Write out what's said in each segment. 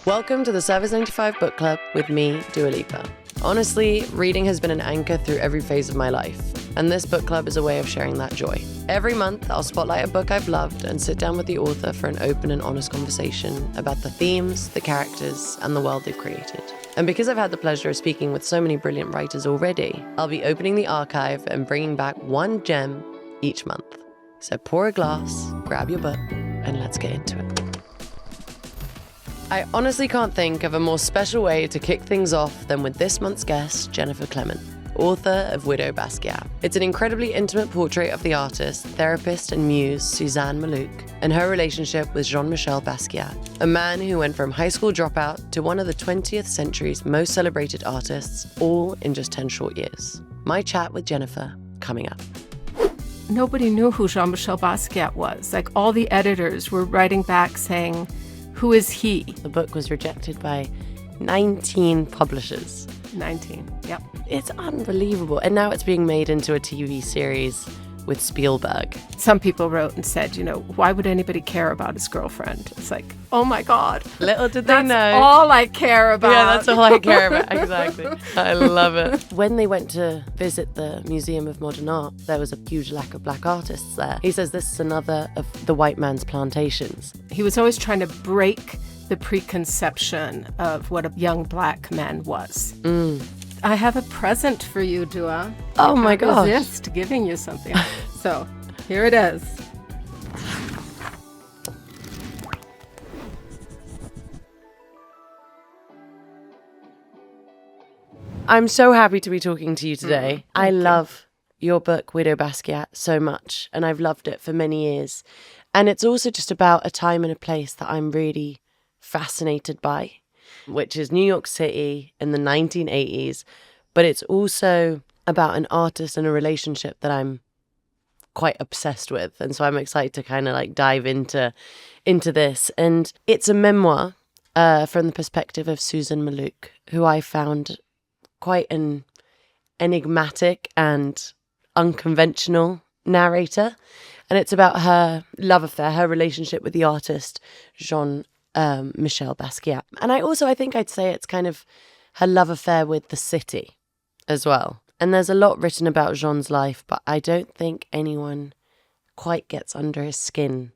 Welcome to the Service 95 Book Club with me, Lipa. Honestly, reading has been an anchor through every phase of my life, and this book club is a way of sharing that joy. Every month, I'll spotlight a book I've loved and sit down with the author for an open and honest conversation about the themes, the characters, and the world they've created. And because I've had the pleasure of speaking with so many brilliant writers already, I'll be opening the archive and bringing back one gem each month. So pour a glass, grab your book, and let's get into it. I honestly can't think of a more special way to kick things off than with this month's guest, Jennifer Clement, author of Widow Basquiat. It's an incredibly intimate portrait of the artist, therapist and muse Suzanne Mallouk and her relationship with Jean-Michel Basquiat, a man who went from high school dropout to one of the 20th century's most celebrated artists, all in just 10 short years. My chat with Jennifer coming up. Nobody knew who Jean-Michel Basquiat was. Like, all the editors were writing back saying, "Who is he?" The book was rejected by 19 publishers. 19, yep. It's unbelievable. And now it's being made into a TV series with Spielberg. Some people wrote and said, why would anybody care about his girlfriend? It's like, oh my God. Little did they know. That's all I care about. Yeah, that's all I care about. Exactly. I love it. When they went to visit the Museum of Modern Art, there was a huge lack of black artists there. He says this is another of the white man's plantations. He was always trying to break the preconception of what a young black man was. I have a present for you, Dua. Oh my gosh. Resist giving you something. So, here it is. I'm so happy to be talking to you today. I love your book, Widow Basquiat, so much, and I've loved it for many years. And it's also just about a time and a place that I'm really fascinated by, which is New York City in the 1980s. But it's also about an artist and a relationship that I'm quite obsessed with. And so I'm excited to kind of like dive into this. And it's a memoir from the perspective of Suzanne Mallouk, who I found quite an enigmatic and unconventional narrator. And it's about her love affair, her relationship with the artist Jean-Michel Basquiat. And I think I'd say it's kind of her love affair with the city as well. And there's a lot written about Jean's life, but I don't think anyone quite gets under his skin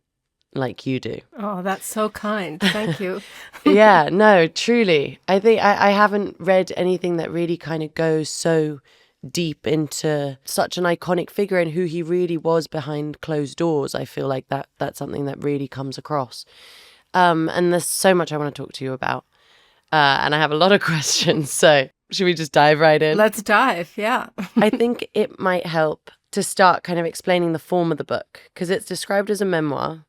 like you do. Oh, that's so kind. Thank you. Yeah, no, truly. I think I haven't read anything that really kind of goes so deep into such an iconic figure and who he really was behind closed doors. I feel like that's something that really comes across. And there's so much I want to talk to you about. And I have a lot of questions, so should we just dive right in? Let's dive, yeah. I think it might help to start kind of explaining the form of the book, because it's described as a memoir,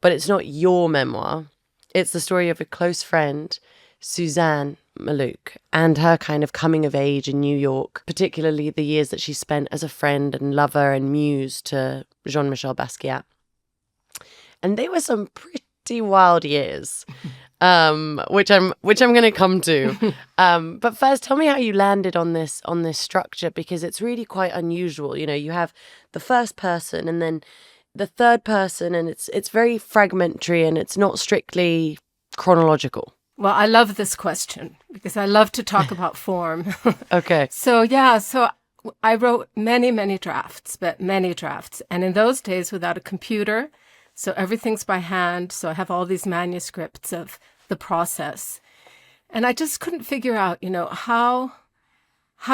but it's not your memoir. It's the story of a close friend, Suzanne Mallouk, and her kind of coming of age in New York, particularly the years that she spent as a friend and lover and muse to Jean-Michel Basquiat. And they were some pretty wild years. Which I'm going to come to. But first, tell me how you landed on this structure, because it's really quite unusual. You have the first person and then the third person, and it's very fragmentary and it's not strictly chronological. Well, I love this question because I love to talk about form. Okay. So I wrote many drafts. And in those days, without a computer, so everything's by hand. So I have all these manuscripts of the process. And I just couldn't figure out, how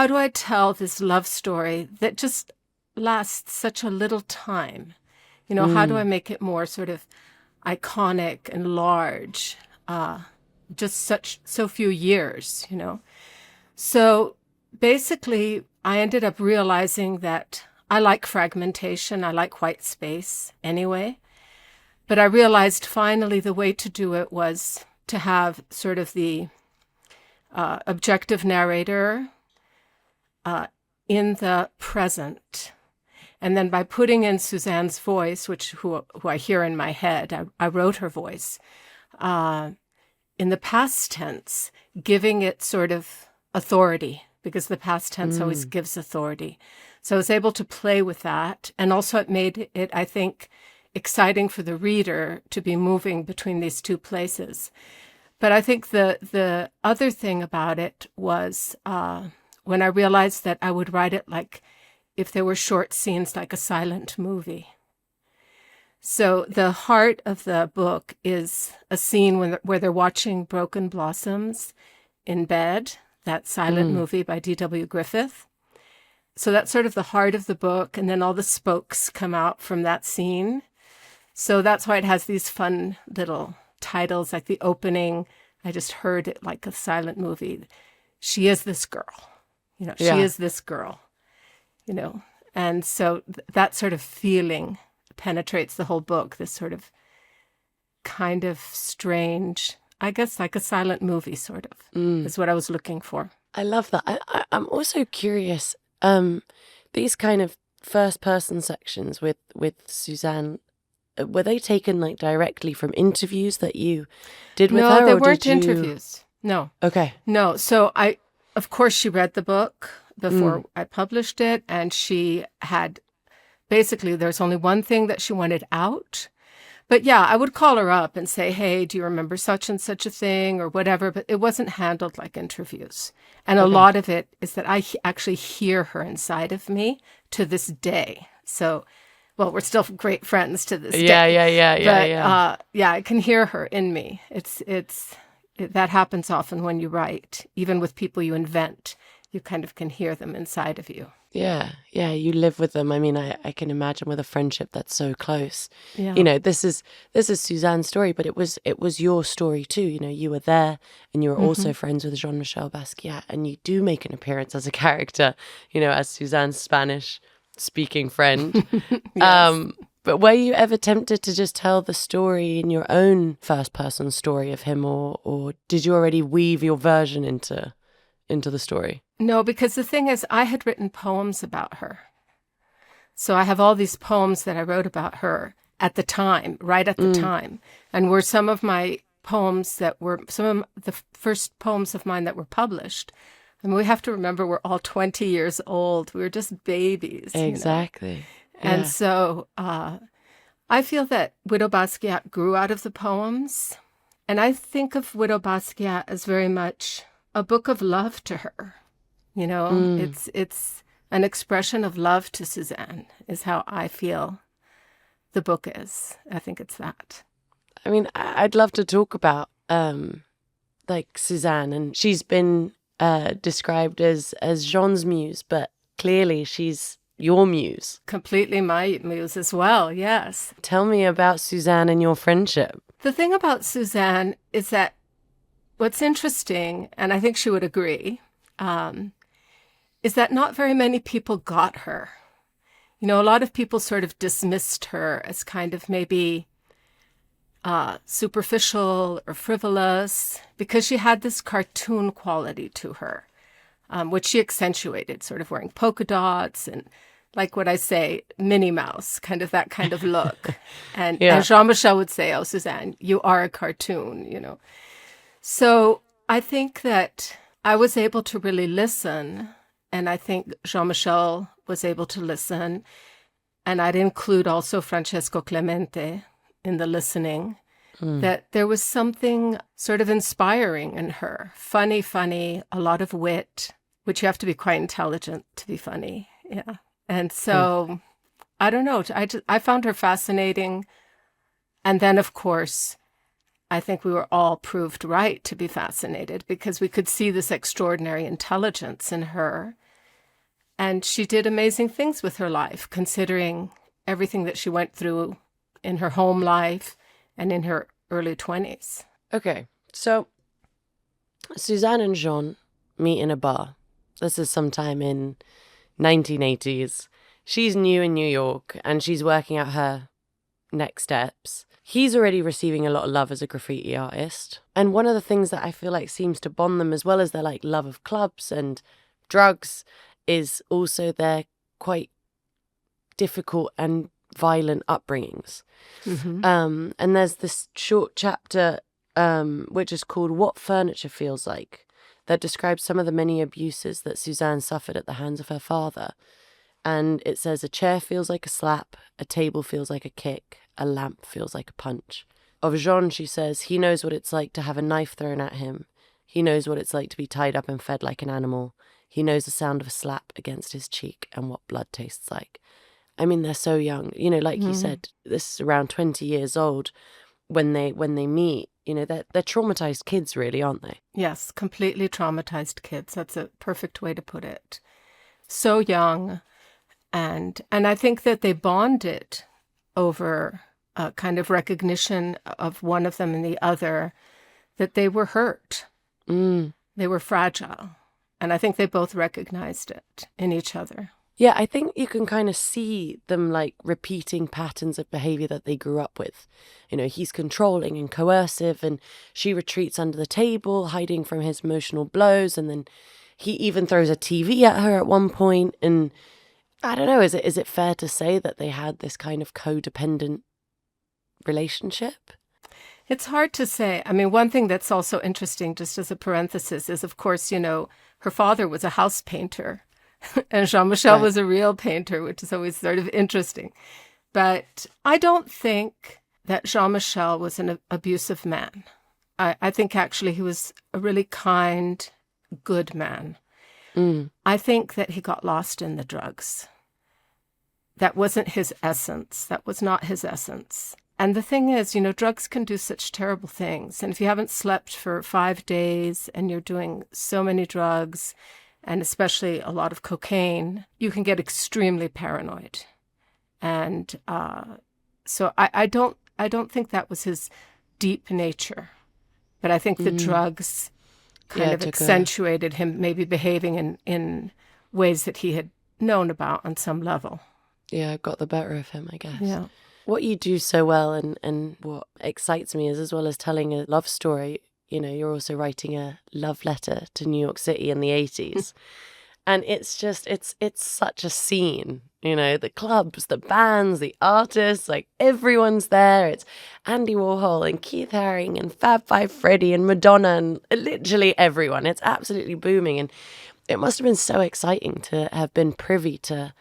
do I tell this love story that just lasts such a little time? How do I make it more sort of iconic and large? Just so few years, So basically, I ended up realizing that I like fragmentation. I like white space anyway. But I realized finally the way to do it was to have sort of the objective narrator in the present. And then by putting in Suzanne's voice, who I hear in my head, I wrote her voice, in the past tense, giving it sort of authority, because the past tense always gives authority. So I was able to play with that. And also it made it, I think, exciting for the reader to be moving between these two places. But I think the other thing about it was when I realized that I would write it like if there were short scenes, like a silent movie. So the heart of the book is a scene where they're watching Broken Blossoms in bed, that silent movie by D.W. Griffith. So that's sort of the heart of the book, and then all the spokes come out from that scene. So that's why it has these fun little titles, like the opening. I just heard it like a silent movie. She is this girl, she is this girl, and so that sort of feeling penetrates the whole book, this sort of kind of strange, I guess like a silent movie sort of is what I was looking for. I love that. I'm also curious, these kind of first person sections with Suzanne, were they taken like directly from interviews that you did with her? No, they or weren't did you... interviews. No. Okay. No. So of course, she read the book before I published it, and she had basically, there's only one thing that she wanted out. But yeah, I would call her up and say, hey, do you remember such and such a thing or whatever? But it wasn't handled like interviews. And a lot of it is that I actually hear her inside of me to this day. So, well, we're still great friends to this day. Yeah. I can hear her in me. That happens often when you write. Even with people you invent, you kind of can hear them inside of you. Yeah, you live with them. I mean, I can imagine with a friendship that's so close. Yeah. This is Suzanne's story, but it was your story too. You were there, and you were also friends with Jean-Michel Basquiat, and you do make an appearance as a character, as Suzanne's Spanish-speaking friend. Yes. But were you ever tempted to just tell the story in your own first-person story of him, or did you already weave your version into the story? No, because the thing is, I had written poems about her. So I have all these poems that I wrote about her at the time, right at the time, and were some of my poems that were some of the first poems of mine that were published. I mean, we have to remember we're all 20 years old. We were just babies. Exactly. And so I feel that Widow Basquiat grew out of the poems. And I think of Widow Basquiat as very much a book of love to her. It's an expression of love to Suzanne is how I feel the book is. I think it's that. I mean, I'd love to talk about like Suzanne, and she's been described as Jean's muse, but clearly she's your muse. Completely my muse as well, yes. Tell me about Suzanne and your friendship. The thing about Suzanne is that what's interesting, and I think she would agree, is that not very many people got her. A lot of people sort of dismissed her as kind of maybe superficial or frivolous because she had this cartoon quality to her, which she accentuated, sort of wearing polka dots and, like what I say, Minnie Mouse, kind of that kind of look. And Jean-Michel would say, oh, Suzanne, you are a cartoon, So I think that I was able to really listen, and I think Jean-Michel was able to listen, and I'd include also Francesco Clemente in the listening, that there was something sort of inspiring in her. Funny, a lot of wit, which you have to be quite intelligent to be funny. Yeah. And so, I don't know, I found her fascinating. And then, of course, I think we were all proved right to be fascinated because we could see this extraordinary intelligence in her. And she did amazing things with her life, considering everything that she went through in her home life and in her early 20s. Okay, so Suzanne and Jean meet in a bar. This is sometime in 1980s. She's new in New York and she's working out her next steps. He's already receiving a lot of love as a graffiti artist. And one of the things that I feel like seems to bond them, as well as their like love of clubs and drugs, is also their quite difficult and violent upbringings. And there's this short chapter which is called What Furniture Feels Like, that describes some of the many abuses that Suzanne suffered at the hands of her father. And it says, a chair feels like a slap, a table feels like a kick, a lamp feels like a punch, Of Jean, she says, he knows what it's like to have a knife thrown at him. He knows what it's like to be tied up and fed like an animal. He knows the sound of a slap against his cheek and what blood tastes like. I mean, they're so young. You know, like you said, this is around 20 years old when they meet. You know, they're traumatized kids, really, aren't they? Yes, completely traumatized kids. That's a perfect way to put it. So young. And I think that they bonded over a kind of recognition of one of them and the other, that they were hurt. They were fragile. And I think they both recognized it in each other. Yeah, I think you can kind of see them like repeating patterns of behavior that they grew up with. You know, he's controlling and coercive, and she retreats under the table, hiding from his emotional blows. And then he even throws a TV at her at one point. And I don't know, is it fair to say that they had this kind of codependent relationship? It's hard to say. I mean, one thing that's also interesting, just as a parenthesis, is, of course, you know, her father was a house painter and Jean-Michel was a real painter, which is always sort of interesting. But I don't think that Jean-Michel was an abusive man. I think actually he was a really kind, good man. I think that he got lost in the drugs. That wasn't his essence. That was not his essence. And the thing is, you know, drugs can do such terrible things. And if you haven't slept for 5 days and you're doing so many drugs, and especially a lot of cocaine, you can get extremely paranoid. And so I don't think that was his deep nature. But I think the drugs kind of accentuated him maybe behaving in ways that he had known about on some level. Yeah, got the better of him, I guess. Yeah. What you do so well and what excites me is, as well as telling a love story, you know, you're also writing a love letter to New York City in the 80s. And it's just, it's such a scene, you know, the clubs, the bands, the artists, like everyone's there. It's Andy Warhol and Keith Haring and Fab Five Freddy and Madonna and literally everyone. It's absolutely booming. And it must have been so exciting to have been privy to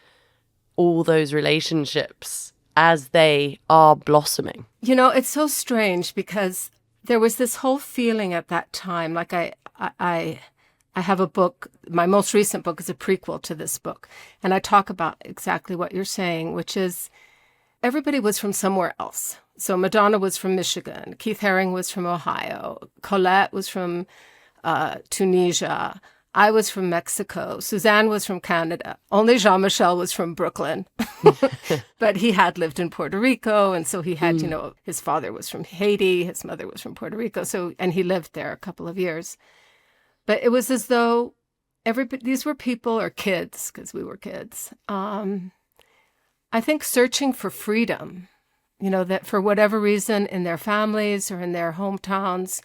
all those relationships as they are blossoming. You know, it's so strange because there was this whole feeling at that time, like I have a book, my most recent book is a prequel to this book, and I talk about exactly what you're saying, which is everybody was from somewhere else. So Madonna was from Michigan, Keith Haring was from Ohio, Colette was from Tunisia, I was from Mexico, Suzanne was from Canada, only Jean-Michel was from Brooklyn. But he had lived in Puerto Rico, and so he had, you know, his father was from Haiti, his mother was from Puerto Rico, and he lived there a couple of years. But it was as though these were people, or kids, because we were kids, I think searching for freedom, you know, that for whatever reason in their families or in their hometowns,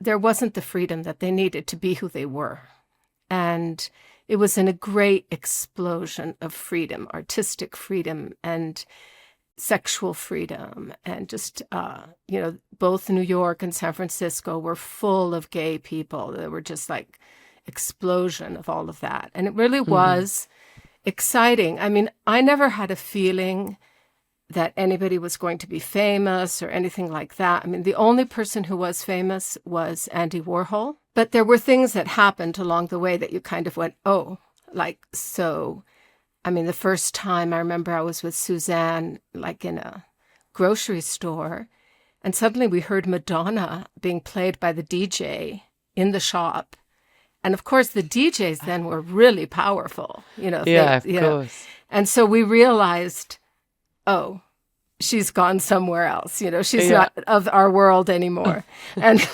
there wasn't the freedom that they needed to be who they were. And it was in a great explosion of freedom, artistic freedom and sexual freedom. And just, you know, both New York and San Francisco were full of gay people. There were just like explosion of all of that. And it really was exciting. I mean, I never had a feeling that anybody was going to be famous or anything like that. I mean, the only person who was famous was Andy Warhol. But there were things that happened along the way that you kind of went, oh, like, so, I mean, the first time I remember I was with Suzanne, like in a grocery store, and suddenly we heard Madonna being played by the DJ in the shop. And of course, the DJs then were really powerful, you know. Yeah, of course. And so we realized, oh, she's gone somewhere else. You know, she's not of our world anymore. And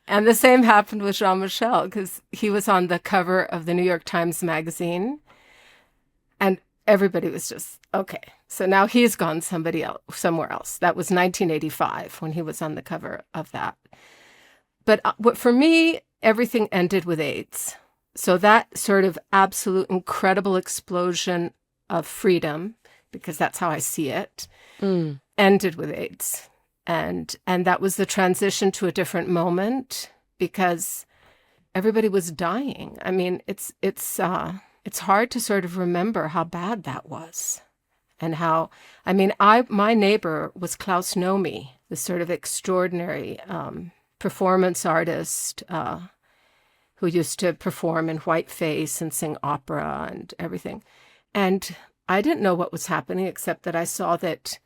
and the same happened with Jean-Michel, because he was on the cover of the New York Times Magazine. And everybody was just, okay, so now he's gone somewhere else. That was 1985 when he was on the cover of that. But for me, everything ended with AIDS. So that sort of absolute incredible explosion of freedom, because that's how I see it, ended with AIDS. And that was the transition to a different moment, because everybody was dying. I mean, it's hard to sort of remember how bad that was. And how, I mean, my neighbor was Klaus Nomi, this sort of extraordinary performance artist who used to perform in whiteface and sing opera and everything. And I didn't know what was happening, except that I saw that,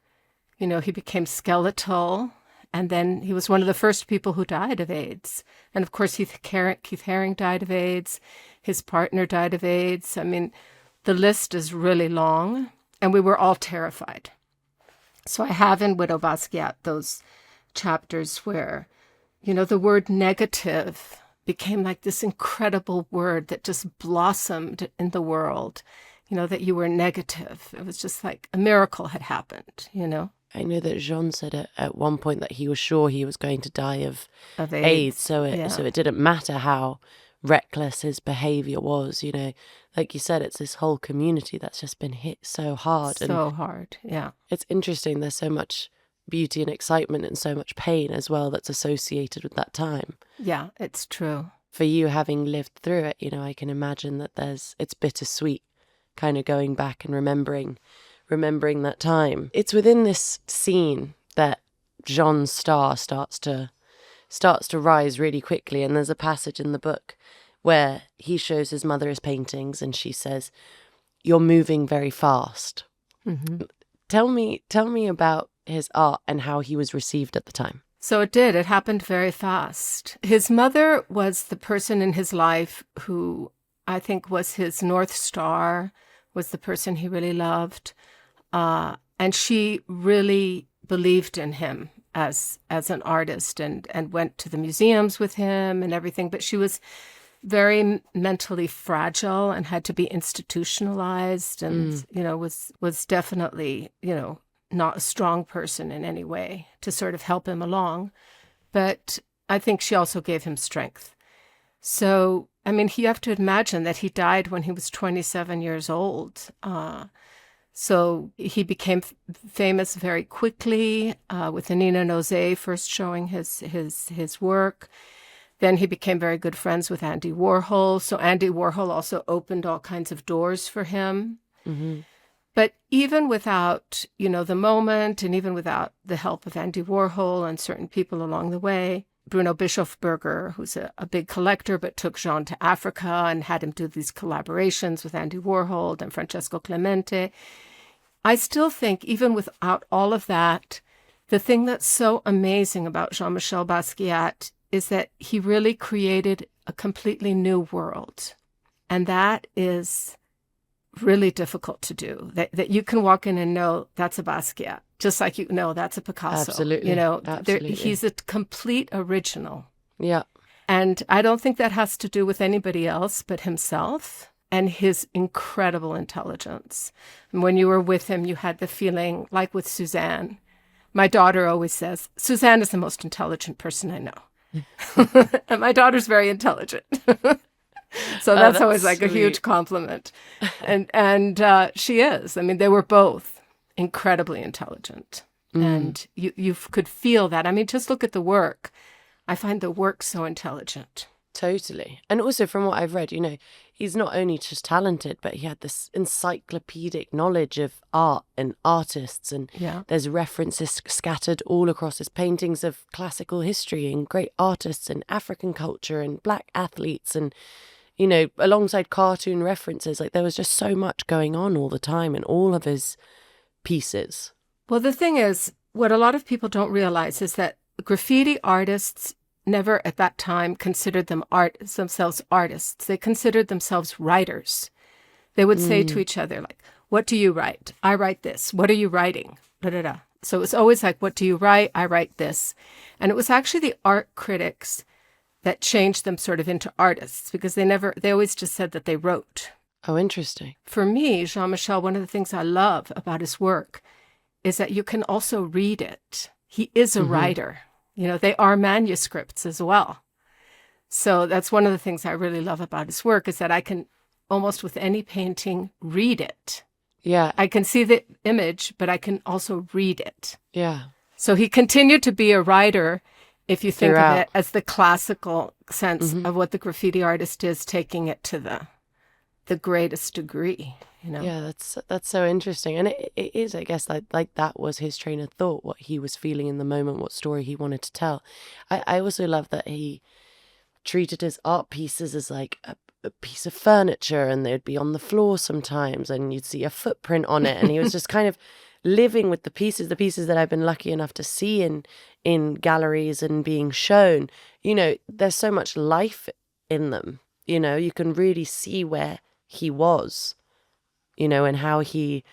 he became skeletal. And then he was one of the first people who died of AIDS. And of course, Keith Haring died of AIDS. His partner died of AIDS. I mean, the list is really long. And we were all terrified. So I have in Widow Basquiat those chapters where, the word negative became like this incredible word that just blossomed in the world, that you were negative. It was just like a miracle had happened, I know that Jean said at one point that he was sure he was going to die of AIDS. So it didn't matter how reckless his behaviour was, Like you said, it's this whole community that's just been hit so hard. So hard, yeah. It's interesting. There's so much beauty and excitement and so much pain as well that's associated with that time. Yeah, it's true. For you, having lived through it, I can imagine that it's bittersweet, kind of going back and remembering that time. It's within this scene that Jean's star starts to rise really quickly, and there's a passage in the book where he shows his mother his paintings and she says, "You're moving very fast." Mm-hmm. Tell me about his art and how he was received at the time. So it happened very fast. His mother was the person in his life who I think was his North Star, was the person he really loved. And she really believed in him as an artist and went to the museums with him and everything. But she was very mentally fragile and had to be institutionalized and, was definitely, not a strong person in any way to sort of help him along. But I think she also gave him strength. So, I mean, you have to imagine that he died when he was 27 years old. So he became famous very quickly with Nina Nozay first showing his work. Then he became very good friends with Andy Warhol. So Andy Warhol also opened all kinds of doors for him. Mm-hmm. But even without, the moment and even without the help of Andy Warhol and certain people along the way, Bruno Bischofberger, who's a big collector, but took Jean to Africa and had him do these collaborations with Andy Warhol and Francesco Clemente. I still think, even without all of that, the thing that's so amazing about Jean-Michel Basquiat is that he really created a completely new world. And that is really difficult to do, that you can walk in and know that's a Basquiat, just like that's a Picasso. Absolutely. Absolutely. He's a complete original. Yeah. And I don't think that has to do with anybody else but himself and his incredible intelligence. And when you were with him, you had the feeling, like with Suzanne. My daughter always says, Suzanne is the most intelligent person I know. And my daughter's very intelligent. So that's always like sweet. A huge compliment. And she is. I mean, they were both incredibly intelligent. And you could feel that. I mean, just look at the work. I find the work so intelligent. Totally. And also from what I've read, he's not only just talented, but he had this encyclopedic knowledge of art and artists. And there's references scattered all across his paintings of classical history and great artists and African culture and black athletes and alongside cartoon references. Like, there was just so much going on all the time in all of his pieces. Well, the thing is, what a lot of people don't realize is that graffiti artists never at that time considered themselves artists. They considered themselves writers. They would say to each other, like, what do you write? I write this. What are you writing? Da, da, da. So it was always like, what do you write? I write this. And it was actually the art critics that changed them sort of into artists, because they always just said that they wrote. Oh, interesting. For me, Jean-Michel, one of the things I love about his work is that you can also read it. He is a writer. They are manuscripts as well. So that's one of the things I really love about his work, is that I can almost with any painting read it. Yeah. I can see the image, but I can also read it. Yeah. So he continued to be a writer, if you think throughout. of it as the classical sense of what the graffiti artist is, taking it to the greatest degree, you know. Yeah, that's so interesting. And it is, I guess, like that was his train of thought, what he was feeling in the moment, what story he wanted to tell. I also love that he treated his art pieces as like a piece of furniture, and they'd be on the floor sometimes and you'd see a footprint on it. And he was just kind of living with the pieces that I've been lucky enough to see in galleries and being shown. You know, there's so much life in them. You know, you can really see where he was, you know, and how I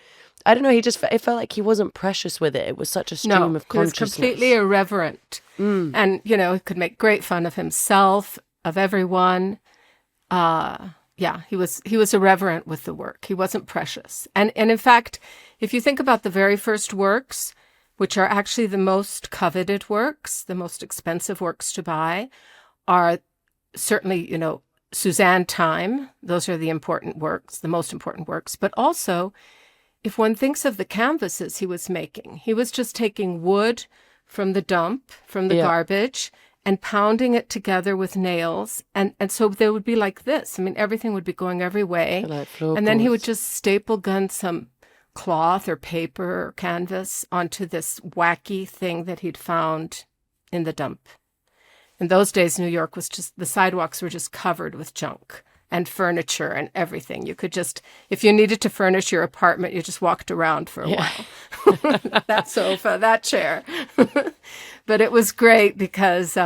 don't know, it felt like he wasn't precious with it. It was such a stream of consciousness. He was completely irreverent. And, you know, he could make great fun of himself, of everyone. He was irreverent with the work. He wasn't precious. And in fact, if you think about the very first works, which are actually the most coveted works, the most expensive works to buy, are certainly, you know, Suzanne time. Those are the important works, the most important works. But also, if one thinks of the canvases he was making, he was just taking wood from the dump, from the garbage, and pounding it together with nails. And so they would be like this. I mean, everything would be going every way. And then he would just staple gun some cloth or paper or canvas onto this wacky thing that he'd found in the dump. In those days, New York was just, the sidewalks were just covered with junk and furniture and everything. You could just, if you needed to furnish your apartment, you just walked around for a while. That sofa, that chair. But it was great because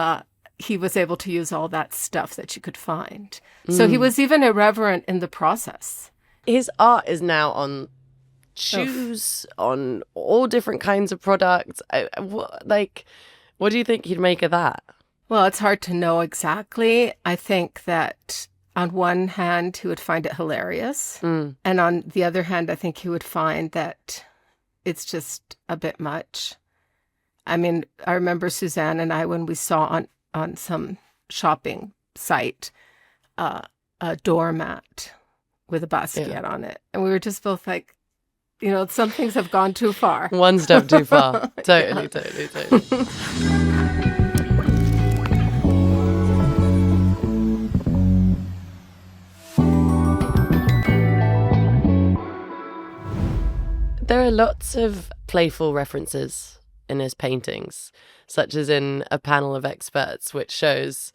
he was able to use all that stuff that you could find. So he was even irreverent in the process. His art is now on shoes, on all different kinds of products. What do you think he'd make of that? Well, it's hard to know exactly. I think that on one hand, he would find it hilarious. And on the other hand, I think he would find that it's just a bit much. I mean, I remember Suzanne and I, when we saw on some shopping site a doormat with a Basquiat on it. And we were just both like, you know, some things have gone too far. One step too far. Totally. There are lots of playful references in his paintings, such as in A Panel of Experts, which shows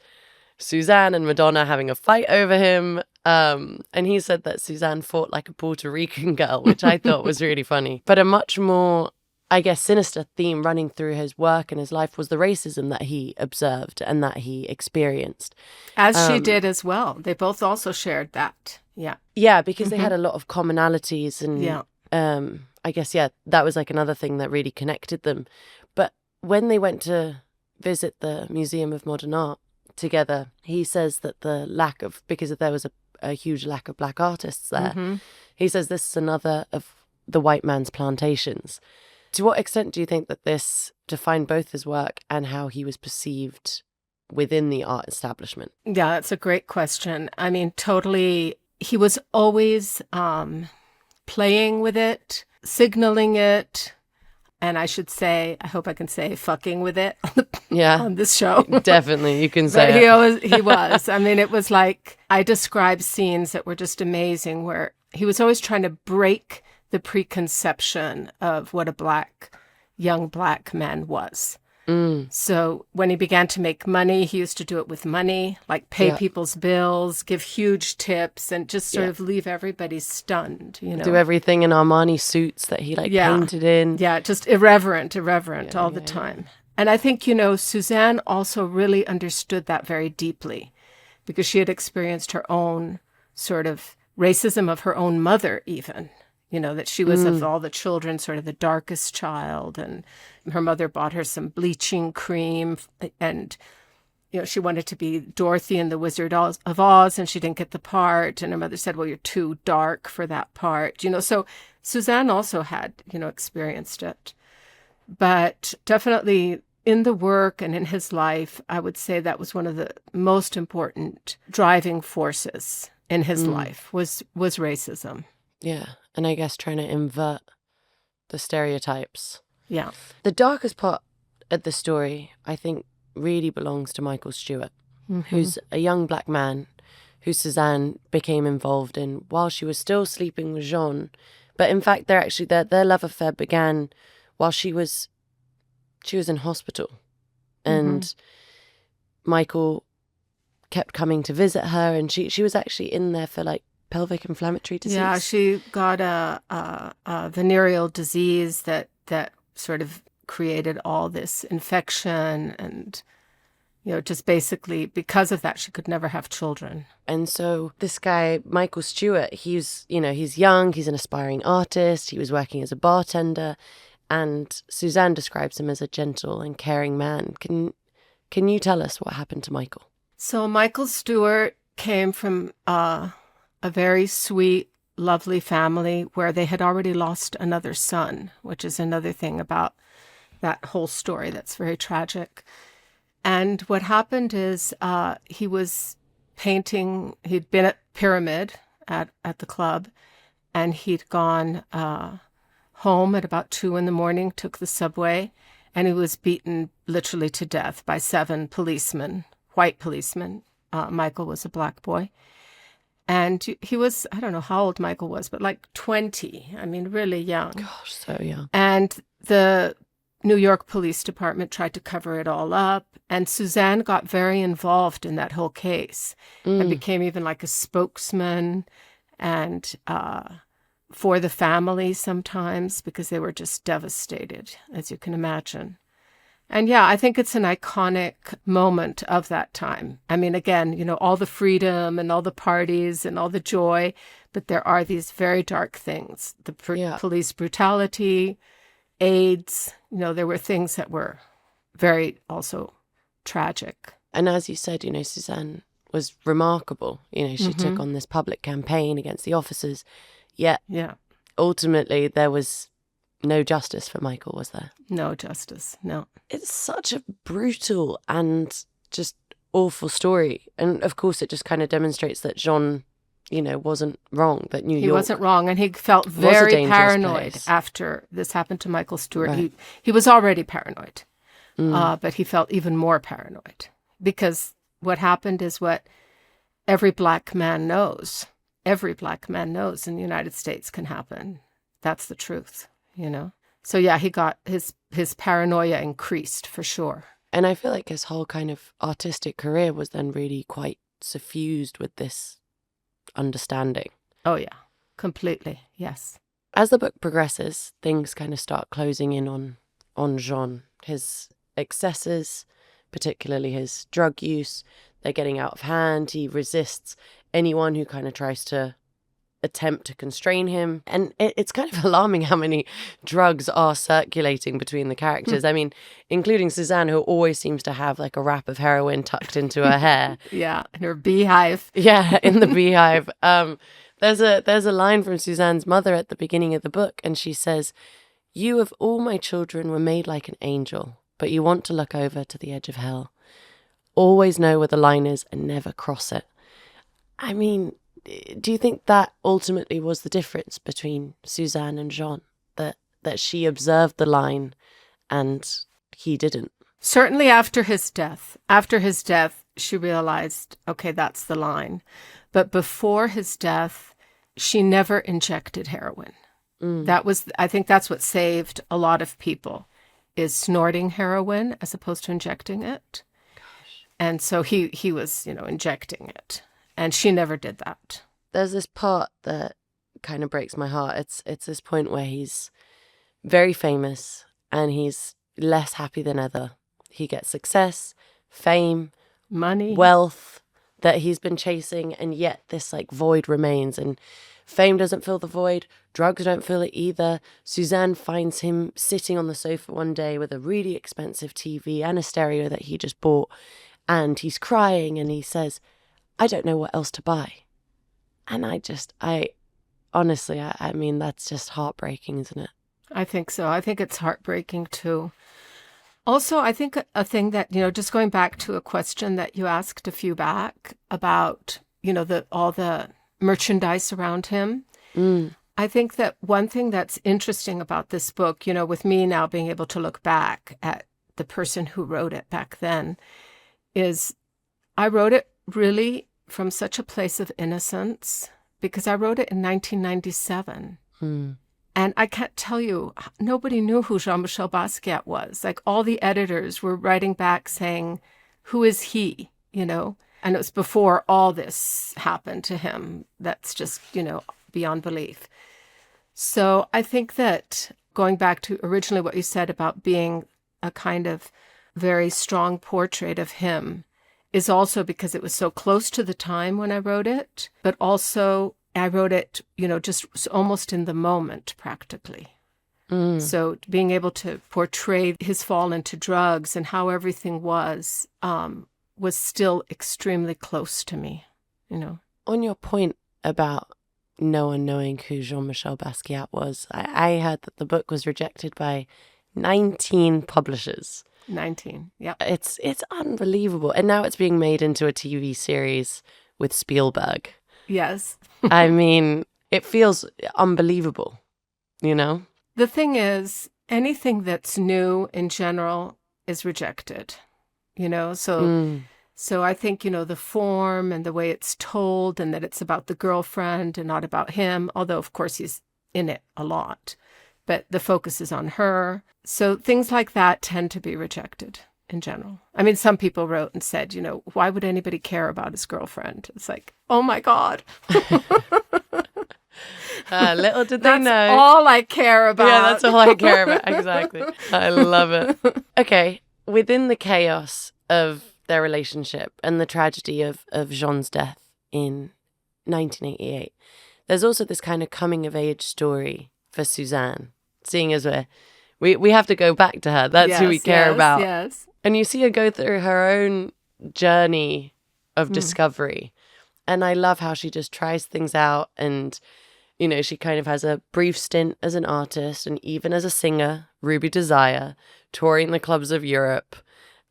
Suzanne and Madonna having a fight over him. And he said that Suzanne fought like a Puerto Rican girl, which I thought was really funny. But a much more, I guess, sinister theme running through his work and his life was the racism that he observed and that he experienced. As she did as well. They both also shared that. Yeah. Yeah, because they had a lot of commonalities and I guess, that was like another thing that really connected them. But when they went to visit the Museum of Modern Art together, he says that because there was a huge lack of black artists there, he says this is another of the white man's plantations. To what extent do you think that this defined both his work and how he was perceived within the art establishment? Yeah, that's a great question. I mean, totally. He was always playing with it, signaling it, and I should say, I hope I can say fucking with it on this show. Definitely, you can say but he was. I mean, it was like, I described scenes that were just amazing where he was always trying to break the preconception of what a young black man was. So when he began to make money, he used to do it with money, like pay people's bills, give huge tips, and just sort of leave everybody stunned, you know. Do everything in Armani suits that he painted in. Yeah, just irreverent all the time. And I think, you know, Suzanne also really understood that very deeply because she had experienced her own sort of racism of her own mother even. You know, that she was of all the children sort of the darkest child, and her mother bought her some bleaching cream, and, you know, she wanted to be Dorothy in The Wizard of Oz, and she didn't get the part, and her mother said, well, you're too dark for that part, you know. So Suzanne also had, you know, experienced it. But definitely in the work and in his life, I would say that was one of the most important driving forces in his life was racism. Yeah, and I guess trying to invert the stereotypes. Yeah. The darkest part of the story, I think, really belongs to Michael Stewart, who's a young black man who Suzanne became involved in while she was still sleeping with Jean. But in fact, their love affair began while she was in hospital. And Michael kept coming to visit her, and she was actually in there for like pelvic inflammatory disease. Yeah, she got a venereal disease that sort of created all this infection, and just basically because of that, she could never have children. And so this guy, Michael Stewart, he's young, he's an aspiring artist, he was working as a bartender, and Suzanne describes him as a gentle and caring man. Can you tell us what happened to Michael? So Michael Stewart came from a very sweet, lovely family where they had already lost another son, which is another thing about that whole story that's very tragic. And what happened is he was painting, he'd been at Pyramid at the club, and he'd gone home at about 2 a.m, took the subway, and he was beaten literally to death by 7 policemen, white policemen. Michael was a black boy. And he was, I don't know how old Michael was, but like 20. I mean, really young. Gosh, so young. And the New York Police Department tried to cover it all up. And Suzanne got very involved in that whole case and became even like a spokesman and for the family sometimes, because they were just devastated, as you can imagine. And yeah, I think it's an iconic moment of that time. I mean, again, all the freedom and all the parties and all the joy, but there are these very dark things. The police brutality, AIDS, there were things that were very also tragic. And as you said, Suzanne was remarkable. She took on this public campaign against the officers, yet ultimately there was no justice for Michael, was there? No justice, no. It's such a brutal and just awful story. And of course, it just kind of demonstrates that Jean, wasn't wrong, that New York... He wasn't wrong, and he felt very paranoid after this happened to Michael Stewart. Right. He was already paranoid, but he felt even more paranoid. Because what happened is what every black man knows. Every black man knows in the United States can happen. That's the truth. So yeah, he got his paranoia increased for sure. And I feel like his whole kind of artistic career was then really quite suffused with this understanding. Oh yeah, completely, yes. As the book progresses, things kind of start closing in on Jean. His excesses, particularly his drug use, they're getting out of hand. He resists anyone who kind of tries to attempt to constrain him. And it's kind of alarming how many drugs are circulating between the characters. I mean, including Suzanne, who always seems to have like a wrap of heroin tucked into her hair. Yeah, in her beehive. Yeah, in the beehive. There's a line from Suzanne's mother at the beginning of the book, and she says, "You of all my children were made like an angel, but you want to look over to the edge of hell. Always know where the line is and never cross it." I mean, do you think that ultimately was the difference between Suzanne and Jean? That she observed the line and he didn't? Certainly after his death. After his death, she realized, okay, that's the line. But before his death, she never injected heroin. I think that's what saved a lot of people, is snorting heroin as opposed to injecting it. Gosh. And so he was, injecting it. And she never did that. There's this part that kind of breaks my heart. It's this point where he's very famous and he's less happy than ever. He gets success, fame, money, wealth that he's been chasing, and yet this like void remains. And fame doesn't fill the void. Drugs don't fill it either. Suzanne finds him sitting on the sofa one day with a really expensive TV and a stereo that he just bought. And he's crying and he says, "I don't know what else to buy." And I honestly, I mean, that's just heartbreaking, isn't it? I think so. I think it's heartbreaking too. Also, I think a thing that, just going back to a question that you asked a few back about, all the merchandise around him. I think that one thing that's interesting about this book, with me now being able to look back at the person who wrote it back then, is I wrote it really from such a place of innocence because I wrote it in 1997. And I can't tell you, nobody knew who Jean-Michel Basquiat was. Like all the editors were writing back saying, who is he, you know? And it was before all this happened to him. That's just, you know, beyond belief. So I think that going back to originally what you said about being a kind of very strong portrait of him is also because it was so close to the time when I wrote it, but also I wrote it, you know, just almost in the moment, practically. So being able to portray his fall into drugs and how everything was still extremely close to me, you know. On your point about no one knowing who Jean-Michel Basquiat was, I heard that the book was rejected by 19 publishers. 19, yeah. It's unbelievable. And now it's being made into a TV series with Spielberg. Yes. I mean, it feels unbelievable, you know? The thing is, anything that's new in general is rejected, you know? So I think, you know, the form and the way it's told and that it's about the girlfriend and not about him, although, of course, he's in it a lot. But the focus is on her. So things like that tend to be rejected in general. I mean, some people wrote and said, you know, why would anybody care about his girlfriend? It's like, oh, my God. Little did they know. That's all I care about. Yeah, that's all I care about. Exactly. I love it. Okay. Within the chaos of their relationship and the tragedy of Jean's death in 1988, there's also this kind of coming of age story for Suzanne, seeing as we have to go back to her. That's who we care about. Yes. And you see her go through her own journey of discovery. And I love how she just tries things out. And, you know, she kind of has a brief stint as an artist and even as a singer, Ruby Desire, touring the clubs of Europe.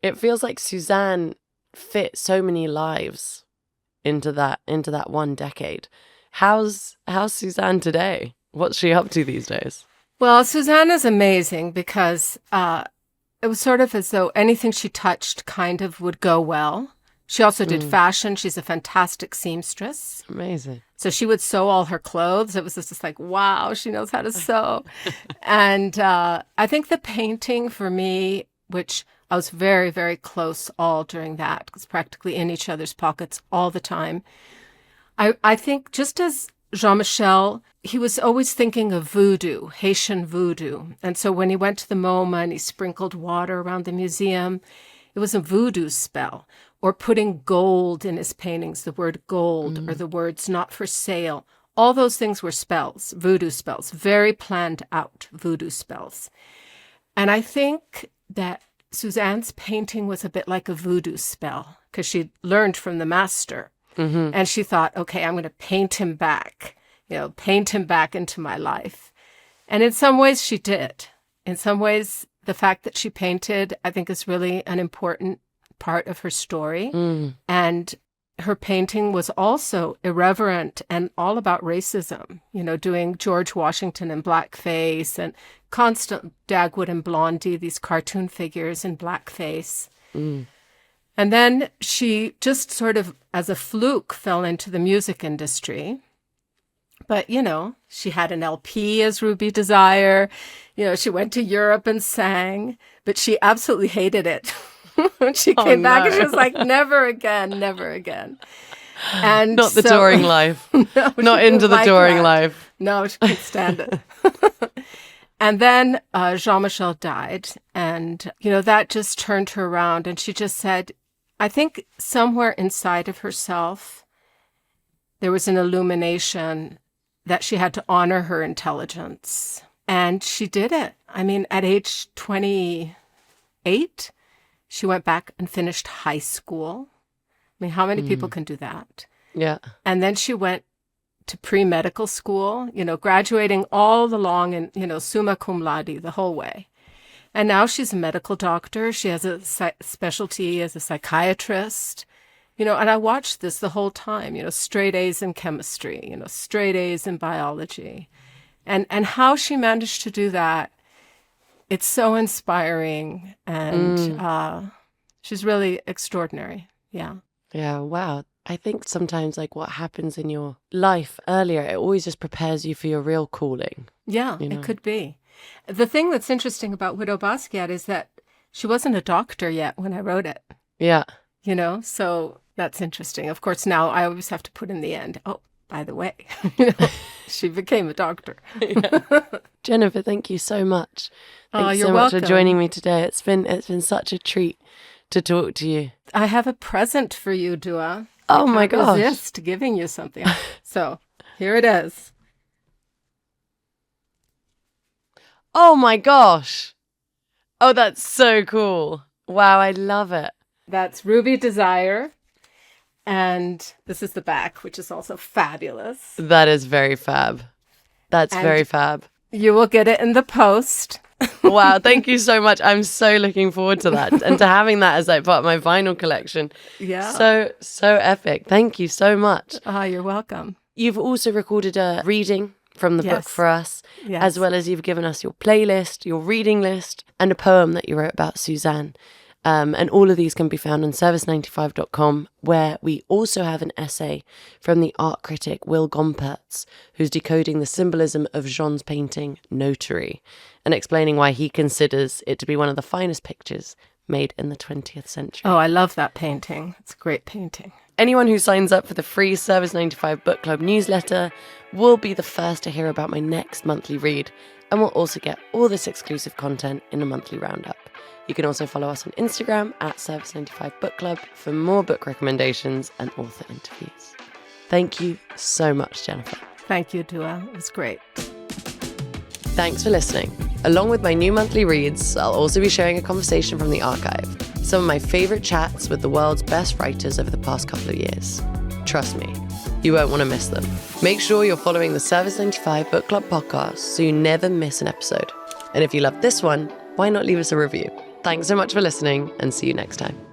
It feels like Suzanne fit so many lives into that one decade. How's Suzanne today? What's she up to these days? Well, Suzanne is amazing because it was sort of as though anything she touched kind of would go well. She also did fashion. She's a fantastic seamstress. Amazing. So she would sew all her clothes. It was just like, wow, she knows how to sew. And I think the painting for me, which I was very, very close all during that, because practically in each other's pockets all the time. I think just as Jean-Michel, he was always thinking of voodoo, Haitian voodoo. And so when he went to the MoMA and he sprinkled water around the museum, it was a voodoo spell. Or putting gold in his paintings, the word gold or the words not for sale. All those things were spells, voodoo spells, very planned out voodoo spells. And I think that Suzanne's painting was a bit like a voodoo spell because she learned from the master. And she thought, okay, I'm going to paint him back, paint him back into my life. And in some ways she did. In some ways, the fact that she painted, I think, is really an important part of her story. And her painting was also irreverent and all about racism, doing George Washington in blackface and constant Dagwood and Blondie, these cartoon figures in blackface. And then she just sort of, as a fluke, fell into the music industry. But, she had an LP as Ruby Desire. She went to Europe and sang, but she absolutely hated it. When she came back and she was like, never again, never again. And not the touring life. No, not into the touring life. No, she couldn't stand it. And then Jean-Michel died. And, that just turned her around. And she just said, I think somewhere inside of herself, there was an illumination that she had to honor her intelligence. And she did it. I mean, at age 28, she went back and finished high school. I mean, how many people can do that? Yeah. And then she went to pre-medical school, graduating all along and, summa cum laude the whole way. And now she's a medical doctor. She has a specialty as a psychiatrist, and I watched this the whole time, straight A's in chemistry, straight A's in biology. And how she managed to do that, it's so inspiring. And she's really extraordinary. Yeah. Yeah, wow. I think sometimes like what happens in your life earlier, it always just prepares you for your real calling. Yeah, it could be. The thing that's interesting about Widow Basquiat is that she wasn't a doctor yet when I wrote it. Yeah. So that's interesting. Of course, now I always have to put in the end, oh, by the way, she became a doctor. Jennifer, thank you so much. Thanks you're so much welcome for joining me today. It's been such a treat to talk to you. I have a present for you, Dua. Oh my gosh. I can't resist giving you something. So here it is. Oh my gosh. Oh, that's so cool. Wow, I love it. That's Ruby Desire. And this is the back, which is also fabulous. That is very fab. That's very fab. You will get it in the post. Wow, thank you so much. I'm so looking forward to that and to having that as like part of my vinyl collection. Yeah. So epic. Thank you so much. You're welcome. You've also recorded a reading from the book for us, as well as you've given us your playlist, your reading list, and a poem that you wrote about Suzanne. And all of these can be found on service95.com, where we also have an essay from the art critic Will Gompertz, who's decoding the symbolism of Jean's painting Notary and explaining why he considers it to be one of the finest pictures made in the 20th century. Oh, I love that painting. It's a great painting. Anyone who signs up for the free Service 95 Book Club newsletter will be the first to hear about my next monthly read, and will also get all this exclusive content in a monthly roundup. You can also follow us on Instagram at Service 95 Book Club for more book recommendations and author interviews. Thank you so much, Jennifer. Thank you, Dua. It was great. Thanks for listening. Along with my new monthly reads, I'll also be sharing a conversation from the archive, some of my favourite chats with the world's best writers over the past couple of years. Trust me, you won't want to miss them. Make sure you're following the Service 95 Book Club podcast so you never miss an episode. And if you love this one, why not leave us a review? Thanks so much for listening, and see you next time.